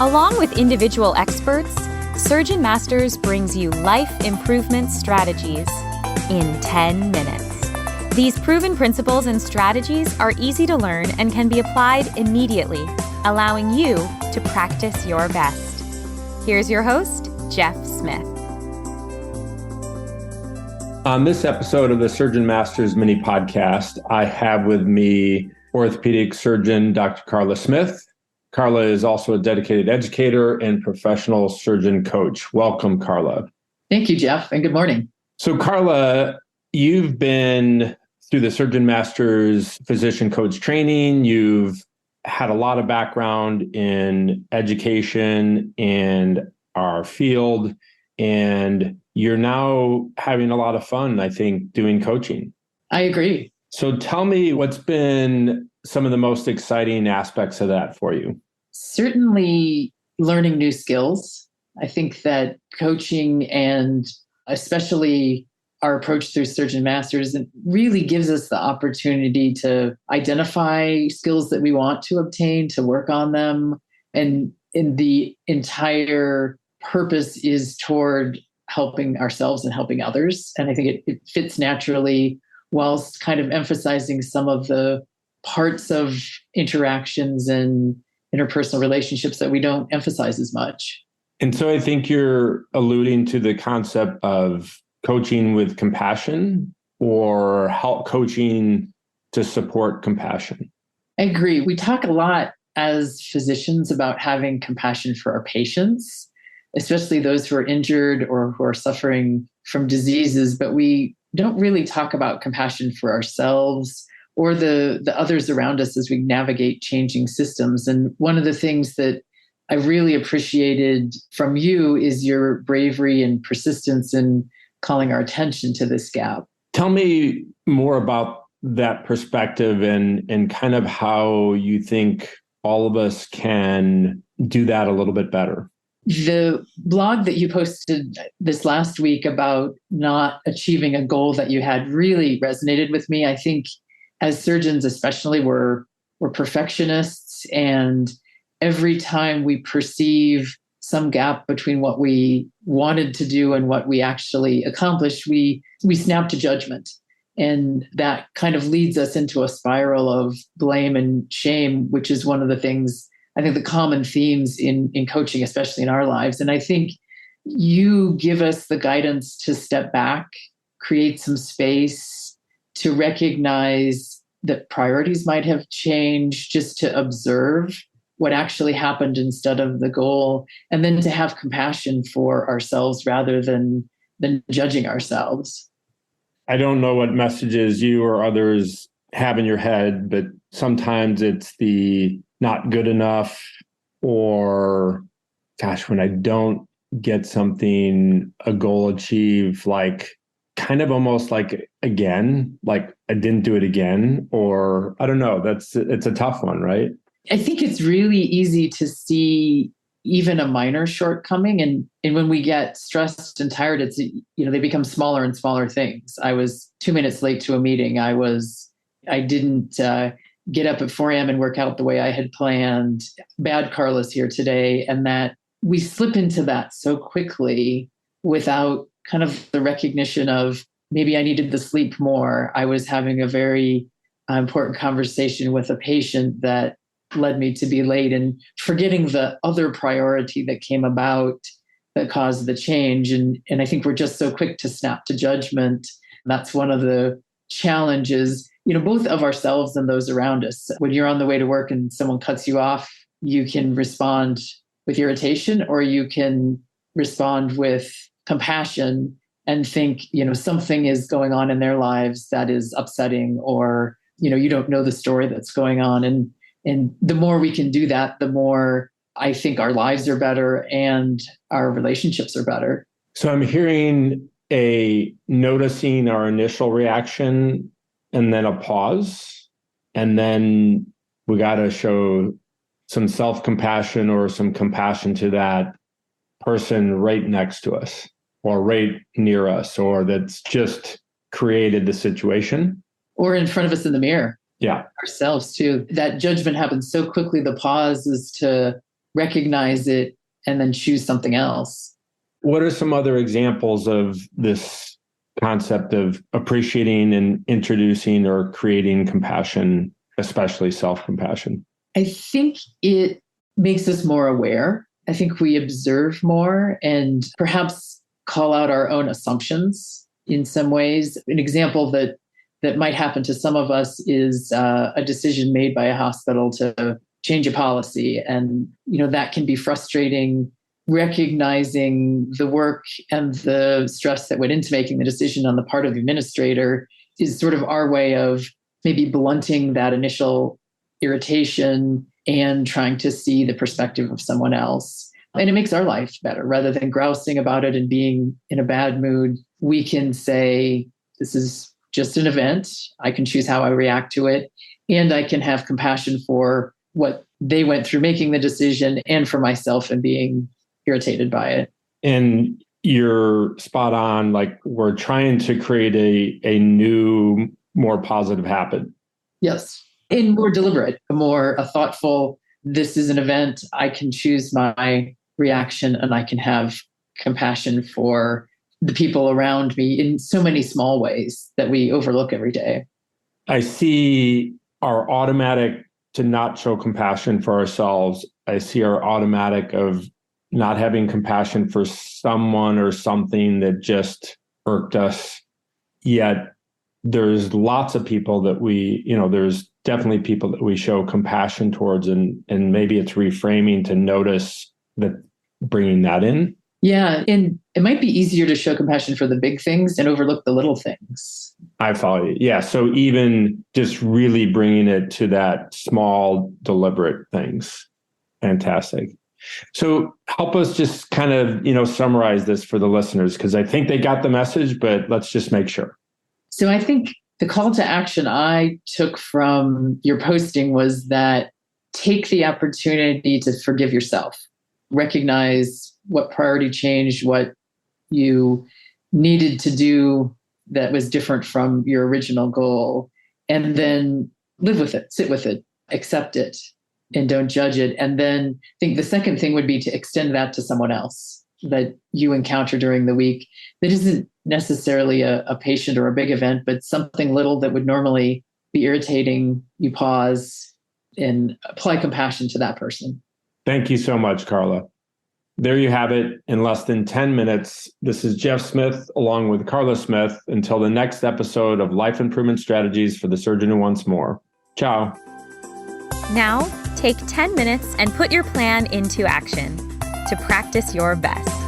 Along with individual experts, Surgeon Masters brings you life improvement strategies in 10 minutes. These proven principles and strategies are easy to learn and can be applied immediately, allowing you to practice your best. Here's your host, Jeff Smith. On this episode of the Surgeon Masters mini podcast, I have with me orthopedic surgeon Dr. Carla Smith. Carla is also a dedicated educator and professional surgeon coach. Welcome, Carla. Thank you, Jeff, and good morning. So, Carla, you've been through the Surgeon Masters physician coach training. You've had a lot of background in education and our field, and you're now having a lot of fun, I think, doing coaching. I agree. So tell me what's been some of the most exciting aspects of that for you? Certainly learning new skills. I think that coaching and especially our approach through Surgeon Masters really gives us the opportunity to identify skills that we want to obtain, to work on them. And in the entire purpose is toward helping ourselves and helping others. And I think it fits naturally whilst kind of emphasizing some of the parts of interactions and interpersonal relationships that we don't emphasize as much. And so I think you're alluding to the concept of coaching with compassion or help coaching to support compassion. I agree. We talk a lot as physicians about having compassion for our patients, especially those who are injured or who are suffering from diseases, but we don't really talk about compassion for ourselves or the others around us as we navigate changing systems. And one of the things that I really appreciated from you is your bravery and persistence in calling our attention to this gap. Tell me more about that perspective and kind of how you think all of us can do that a little bit better. The blog that you posted this last week about not achieving a goal that you had really resonated with me. I think as surgeons, especially, we're perfectionists, and every time we perceive some gap between what we wanted to do and what we actually accomplished, we snap to judgment. And that kind of leads us into a spiral of blame and shame, which is one of the things, I think, the common themes in coaching, especially in our lives. And I think you give us the guidance to step back, create some space, to recognize that priorities might have changed, just to observe what actually happened instead of the goal, and then to have compassion for ourselves rather than judging ourselves. I don't know what messages you or others have in your head, but sometimes it's the not good enough, or gosh, when I don't get something, a goal achieved, like kind of almost like again, like I didn't do it again, or I don't know, it's a tough one, right? I think it's really easy to see even a minor shortcoming. And when we get stressed and tired, it's, they become smaller and smaller things. I was 2 minutes late to a meeting. I didn't get up at 4 a.m. and work out the way I had planned. Bad Carla's here today. And that we slip into that so quickly without kind of the recognition of maybe I needed to sleep more. I was having a very important conversation with a patient that led me to be late, and forgetting the other priority that came about that caused the change. And I think we're just so quick to snap to judgment. That's one of the challenges, both of ourselves and those around us. When you're on the way to work and someone cuts you off, you can respond with irritation, or you can respond with compassion and think, something is going on in their lives that is upsetting, or, you don't know the story that's going on. And the more we can do that, the more I think our lives are better and our relationships are better. So I'm hearing noticing our initial reaction and then a pause. And then we got to show some self-compassion or some compassion to that person right next to us or right near us, or that's just created the situation. Or in front of us in the mirror. Yeah. Ourselves too. That judgment happens so quickly. The pause is to recognize it, and then choose something else. What are some other examples of this concept of appreciating and introducing or creating compassion, especially self-compassion? I think it makes us more aware. I think we observe more and perhaps call out our own assumptions in some ways. An example that might happen to some of us is a decision made by a hospital to change a policy. And, that can be frustrating. Recognizing the work and the stress that went into making the decision on the part of the administrator is sort of our way of maybe blunting that initial irritation and trying to see the perspective of someone else. And it makes our life better. Rather than grousing about it and being in a bad mood, we can say, this is just an event. I can choose how I react to it. And I can have compassion for what they went through making the decision and for myself and being irritated by it. And you're spot on. Like, we're trying to create a new, more positive habit. Yes. And more deliberate, a thoughtful, this is an event. I can choose my reaction and I can have compassion for the people around me in so many small ways that we overlook every day. I see our automatic to not show compassion for ourselves. I see our automatic of not having compassion for someone or something that just irked us. Yet there's lots of people that there's definitely people that we show compassion towards, and maybe it's reframing to notice that, bringing that in. Yeah. And it might be easier to show compassion for the big things and overlook the little things. I follow you. Yeah. So even just really bringing it to that small, deliberate things. Fantastic. So help us just kind of, summarize this for the listeners, because I think they got the message, but let's just make sure. So I think the call to action I took from your posting was that take the opportunity to forgive yourself, recognize what priority changed, what you needed to do that was different from your original goal, and then live with it, sit with it, accept it, and don't judge it. And then I think the second thing would be to extend that to someone else that you encounter during the week that isn't necessarily a patient or a big event, but something little that would normally be irritating. You pause and apply compassion to that person. Thank you so much, Carla. There you have it in less than 10 minutes. This is Jeff Smith along with Carla Smith. Until the next episode of Life Improvement Strategies for the Surgeon Who Wants More. Ciao. Now, take 10 minutes and put your plan into action to practice your best.